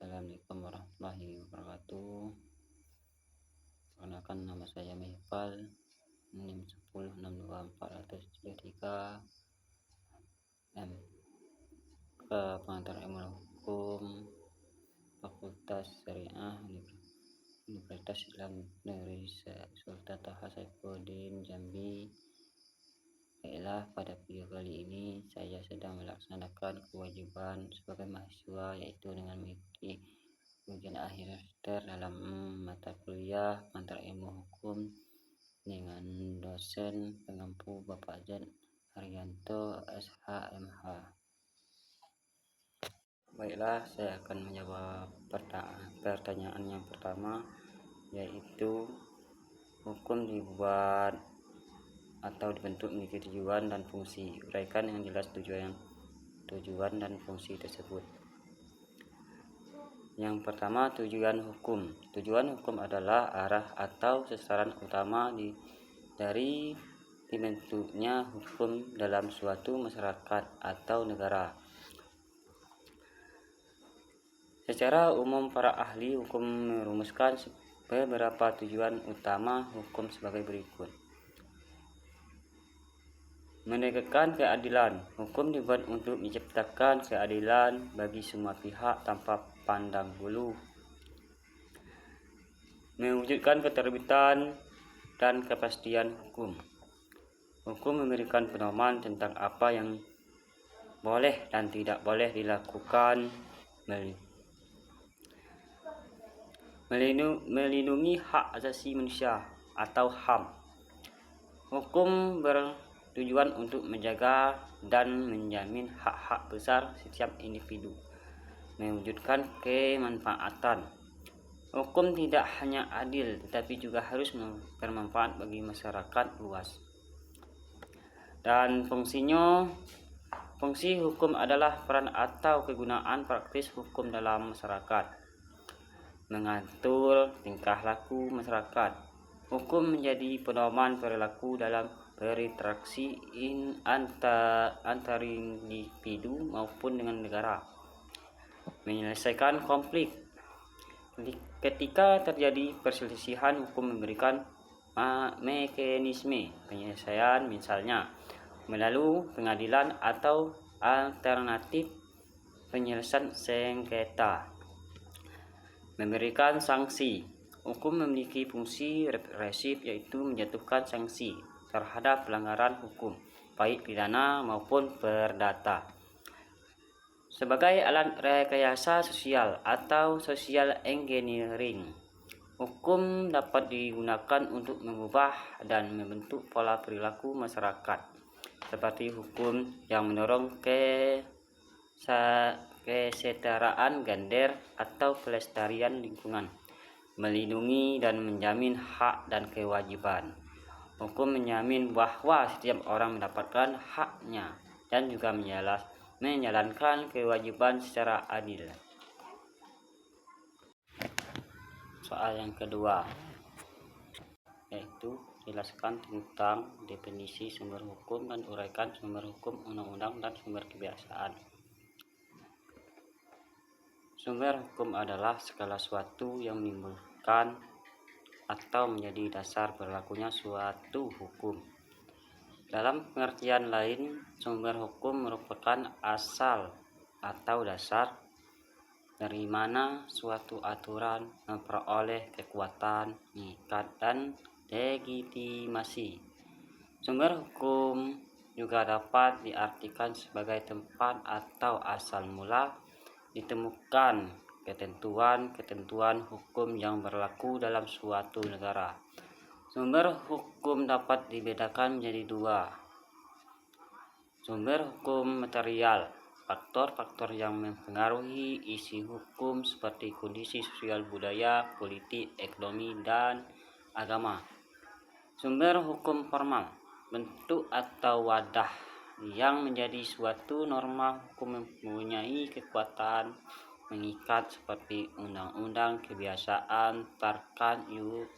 Assalamualaikum warahmatullahi wabarakatuh. Perkenalkan, nama saya Mihfal, NIM 106243 MK pengantar ilmu hukum, Fakultas Syariah Universitas Islam Negeri Sultan Toha Saifuddin, Jambi. Baiklah, pada video kali ini saya sedang melaksanakan kewajiban sebagai mahasiswa, yaitu dengan mengikuti ujian akhir semester dalam mata kuliah pengantar ilmu hukum dengan dosen pengampu Bapak Jan Haryanto SH MH. Baiklah, saya akan menjawab pertanyaan yang pertama, yaitu hukum dibuat atau dibentuk memiliki tujuan dan fungsi. Uraikan dengan jelas tujuan dan fungsi tersebut. Yang pertama, tujuan hukum. Tujuan hukum adalah arah atau sasaran utama dari dibentuknya hukum dalam suatu masyarakat atau negara. Secara umum, para ahli hukum merumuskan beberapa tujuan utama hukum sebagai berikut. Menegakkan keadilan. Hukum dibuat untuk menciptakan keadilan bagi semua pihak tanpa pandang bulu. Mewujudkan keterbitan dan kepastian hukum. Hukum memberikan pedoman tentang apa yang boleh dan tidak boleh dilakukan, melindungi hak asasi manusia atau HAM. Hukum bertujuan untuk menjaga dan menjamin hak-hak besar setiap individu, mewujudkan kemanfaatan. Hukum tidak hanya adil, tetapi juga harus bermanfaat bagi masyarakat luas. Dan fungsi hukum adalah peran atau kegunaan praktis hukum dalam masyarakat, mengatur tingkah laku masyarakat. Hukum menjadi pedoman perilaku dalam berinteraksi antar individu maupun dengan negara. Menyelesaikan konflik. Ketika terjadi perselisihan, hukum memberikan mekanisme penyelesaian, misalnya melalui pengadilan atau alternatif penyelesaian sengketa. Memberikan sanksi. Hukum memiliki fungsi represif, yaitu menjatuhkan sanksi terhadap pelanggaran hukum, baik pidana maupun perdata. Sebagai alat rekayasa sosial atau social engineering, hukum dapat digunakan untuk mengubah dan membentuk pola perilaku masyarakat, seperti hukum yang mendorong kesetaraan gender atau pelestarian lingkungan, melindungi dan menjamin hak dan kewajiban. Hukum menjamin bahwa setiap orang mendapatkan haknya dan juga menjalankan kewajiban secara adil. Soal yang kedua, yaitu jelaskan tentang definisi sumber hukum dan uraikan sumber hukum undang-undang dan sumber kebiasaan. Sumber hukum adalah segala sesuatu yang menimbulkan atau menjadi dasar berlakunya suatu hukum. Dalam pengertian lain, sumber hukum merupakan asal atau dasar dari mana suatu aturan memperoleh kekuatan, mengikat, dan legitimasi. Sumber hukum juga dapat diartikan sebagai tempat atau asal mula ditemukan ketentuan-ketentuan hukum yang berlaku dalam suatu negara. Sumber hukum dapat dibedakan menjadi dua. Sumber hukum material, faktor-faktor yang mempengaruhi isi hukum seperti kondisi sosial, budaya, politik, ekonomi, dan agama. Sumber hukum formal, bentuk atau wadah yang menjadi suatu norma hukum mempunyai kekuatan mengikat seperti undang-undang, kebiasaan, tarkan,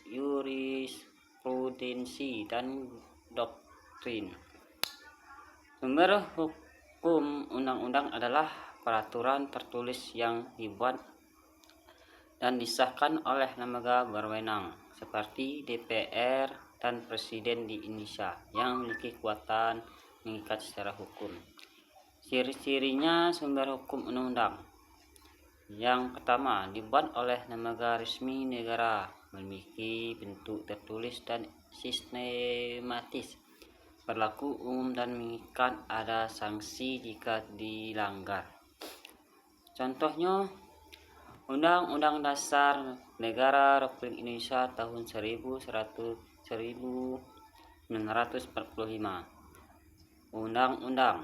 jurisprudensi, dan doktrin. Sumber hukum undang-undang adalah peraturan tertulis yang dibuat dan disahkan oleh lembaga berwenang seperti DPR dan Presiden di Indonesia yang memiliki kekuatan mengikat secara hukum. Ciri-cirinya sumber hukum undang-undang. Yang pertama, dibuat oleh lembaga resmi negara, memiliki bentuk tertulis dan sistematis, berlaku umum dan mengikat, ada sanksi jika dilanggar. Contohnya, Undang-Undang Dasar Negara Republik Indonesia tahun 1945, Undang-Undang,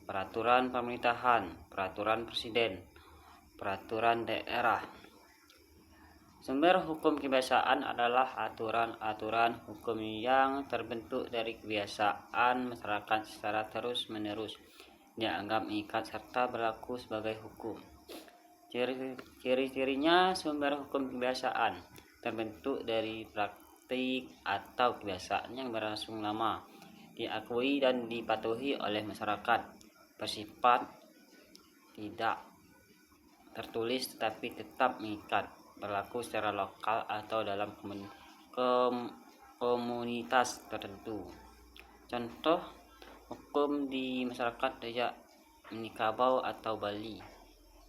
Peraturan Pemerintahan, Peraturan Presiden, Peraturan Daerah. Sumber hukum kebiasaan adalah aturan-aturan hukum yang terbentuk dari kebiasaan masyarakat secara terus-menerus, dianggap mengikat serta berlaku sebagai hukum. Ciri-cirinya sumber hukum kebiasaan terbentuk dari praktik atau kebiasaan yang berlangsung lama, diakui dan dipatuhi oleh masyarakat, bersifat tidak tertulis tetapi tetap mengikat, berlaku secara lokal atau dalam komunitas tertentu. Contoh hukum di masyarakat Dayak Minangkabau atau Bali.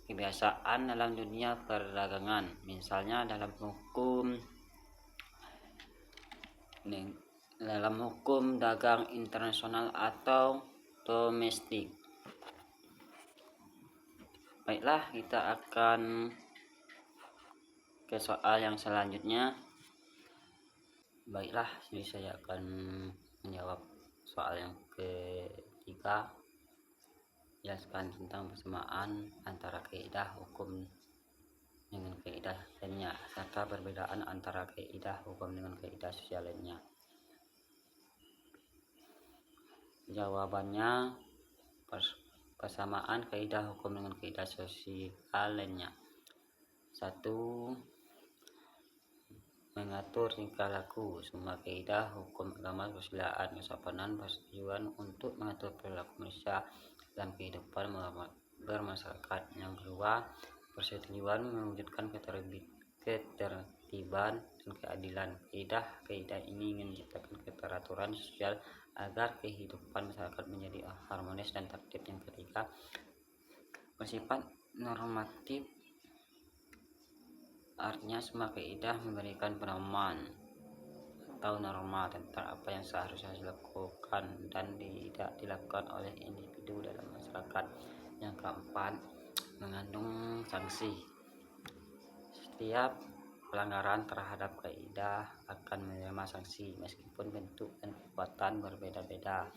Kebiasaan dalam dunia perdagangan, misalnya dalam hukum dagang internasional atau domestik. Baiklah, kita akan ke soal yang selanjutnya. Baiklah, jadi saya akan menjawab soal yang ketiga, jelaskan tentang persamaan antara kaidah hukum dengan kaidah lainnya serta perbedaan antara kaidah hukum dengan kaidah sosial lainnya. Jawabannya, persamaan kaidah hukum dengan kaidah sosial lainnya. 1. Mengatur tingkah laku. Semua kaidah hukum agama, kesusilaan, kesopanan bertujuan untuk mengatur perilaku manusia dalam kehidupan bermasyarakat. Yang kedua, bertujuan mewujudkan ketertiban dan keadilan. Kaidah ini ingin menciptakan keteraturan sosial agar kehidupan masyarakat menjadi harmonis dan tertib. Yang ketiga, bersifat normatif. Artinya semua kaidah memberikan pedoman atau norma tentang apa yang seharusnya dilakukan dan tidak dilakukan oleh individu dalam masyarakat. Yang keempat, mengandung sanksi. Setiap pelanggaran terhadap kaidah akan menerima sanksi meskipun bentuk dan kekuatan berbeda-beda.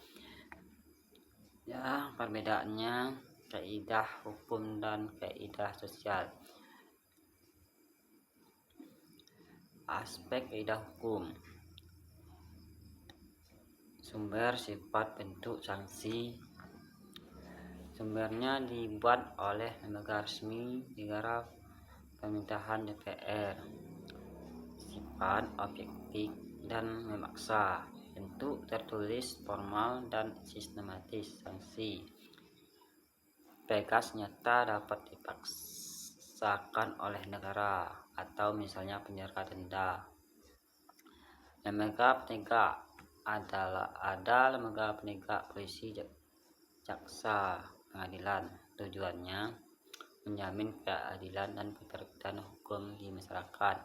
Ya, perbedaannya kaidah hukum dan kaidah sosial. Aspek kaidah hukum. Sumber, sifat, bentuk, sanksi. Sumbernya dibuat oleh lembaga resmi negara, pemerintahan, DPR. Sifat, objektif dan memaksa. Bentuk, tertulis, formal dan sistematis. Sanksi, tegas, nyata, dapat dipaksakan oleh negara, atau misalnya penjara, denda. Lembaga penegak ada lembaga penegak, polisi, jaksa, pengadilan. Tujuannya menjamin keadilan dan ketertiban hukum di masyarakat.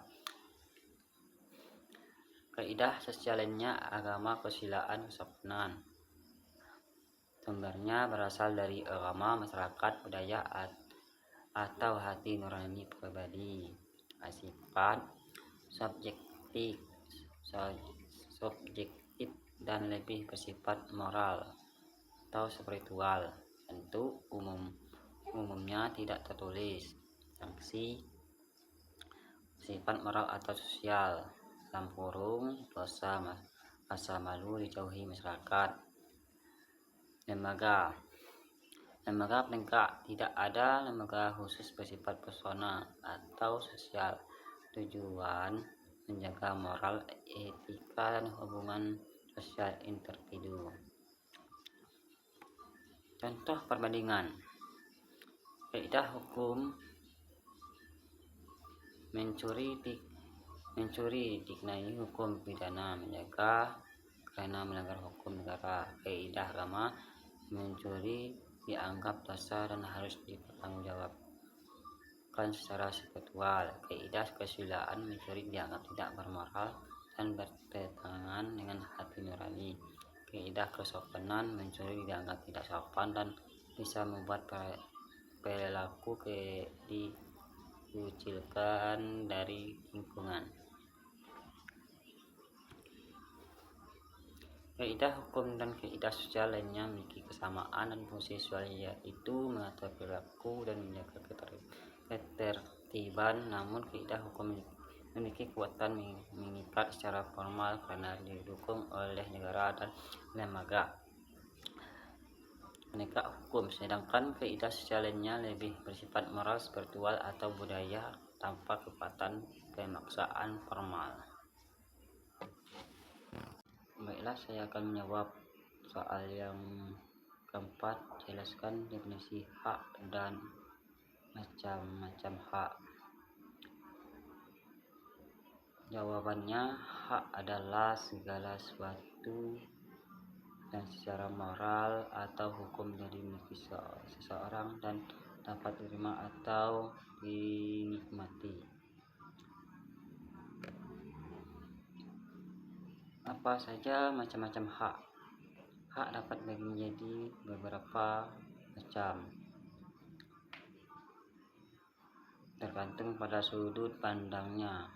Kaidah sosial lainnya, agama, kesusilaan, kesopanan. Sumbernya berasal dari agama, masyarakat, budaya, atau hati nurani pribadi. Sifat, subjektif dan lebih bersifat moral atau spiritual. Bentuk, umumnya tidak tertulis. Sanksi, sifat moral atau sosial, dalam kurung dosa, rasa malu, dijauhi masyarakat. Lembaga penegak, tidak ada lembaga khusus bersifat personal atau sosial. Tujuan menjaga moral, etika, dan hubungan sosial individu. Contoh perbandingan. Kaidah hukum Mencuri dikenai hukum pidana menjaga karena melanggar hukum negara. Kaidah agama, mencuri dianggap dosa dan harus dipertanggungjawabkan secara spiritual. Kaidah kesusilaan, mencuri dianggap tidak bermoral dan bertentangan dengan hati nurani. Kaidah kesopanan, mencuri dianggap tidak sopan dan bisa membuat pelaku dikucilkan dari lingkungan. Kaidah hukum dan kaidah sosial lainnya memiliki kesamaan dan fungsi sosial, yaitu mengatur perilaku dan menjaga ketertiban. Namun kaidah hukum memiliki kekuatan mengikat secara formal karena didukung oleh negara dan lembaga penegak hukum, sedangkan kaidah sosial lainnya lebih bersifat moral, spiritual, atau budaya tanpa kekuatan pemaksaan formal. Baiklah, saya akan menjawab soal yang keempat. Jelaskan definisi hak dan macam-macam hak. Jawabannya, hak adalah segala sesuatu yang secara moral atau hukum jadi milik seseorang dan dapat diterima atau dinikmati. Apa saja macam-macam hak? Hak dapat dibagi menjadi beberapa macam, tergantung pada sudut pandangnya.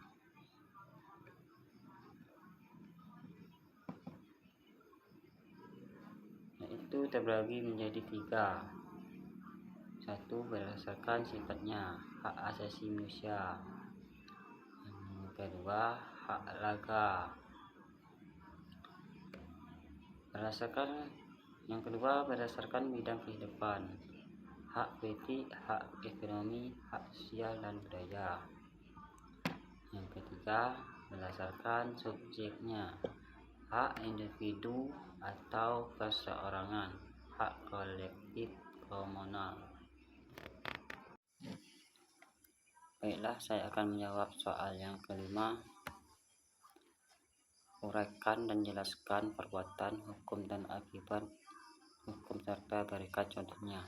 Yaitu terbagi menjadi 3. 1. Berdasarkan sifatnya, hak asasi manusia. Yang kedua, hak laga. Berdasarkan bidang kehidupan, hak politik, hak ekonomi, hak sosial dan budaya. Yang ketiga, berdasarkan subjeknya, hak individu atau perseorangan, hak kolektif komunal. Baiklah, saya akan menjawab soal yang kelima. Uraikan dan jelaskan perbuatan hukum dan akibat hukum serta berikan contohnya.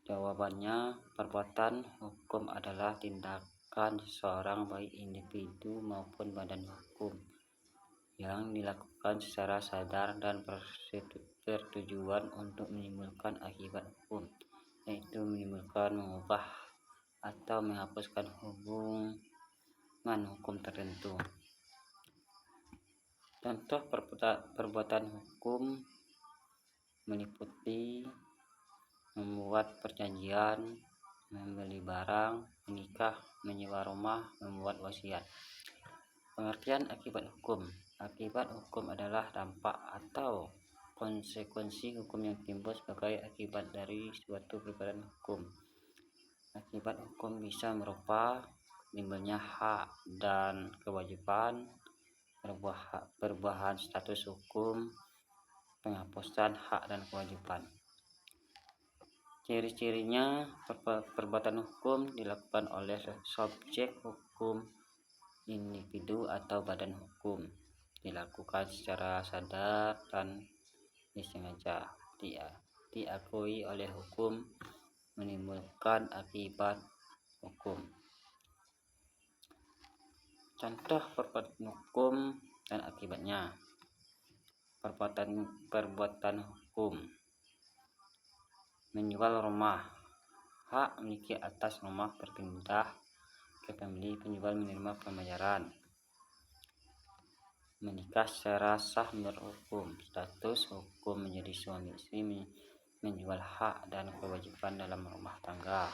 Jawabannya, perbuatan hukum adalah tindakan seseorang, baik individu maupun badan hukum, yang dilakukan secara sadar dan bertujuan untuk menimbulkan akibat hukum, yaitu menimbulkan, mengubah, atau menghapuskan hubungan hukum tertentu. Contoh perbuatan hukum meliputi membuat perjanjian, membeli barang, menikah, menyewa rumah, membuat wasiat. Pengertian akibat hukum. Akibat hukum adalah dampak atau konsekuensi hukum yang timbul sebagai akibat dari suatu perbuatan hukum. Akibat hukum bisa berupa timbulnya hak dan kewajiban, perubahan status hukum, penghapusan hak dan kewajiban. Ciri-cirinya, perbuatan hukum dilakukan oleh subjek hukum, individu atau badan hukum, dilakukan secara sadar dan disengaja, diakui oleh hukum, menimbulkan akibat hukum. Contoh perbuatan hukum dan akibatnya. Perbuatan hukum: menjual rumah, hak memiliki atas rumah berpindah ke pembeli, penjual menerima pembayaran. Menikah secara sah menurut hukum, status hukum menjadi suami istri, menjual hak dan kewajiban dalam rumah tangga.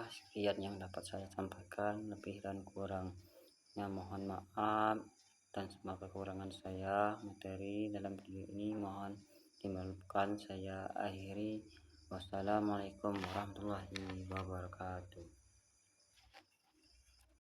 Sekian yang dapat saya sampaikan, lebih dan kurangnya mohon maaf, dan semua kekurangan saya materi dalam video ini mohon dimaafkan. Saya akhiri. Wassalamualaikum warahmatullahi wabarakatuh.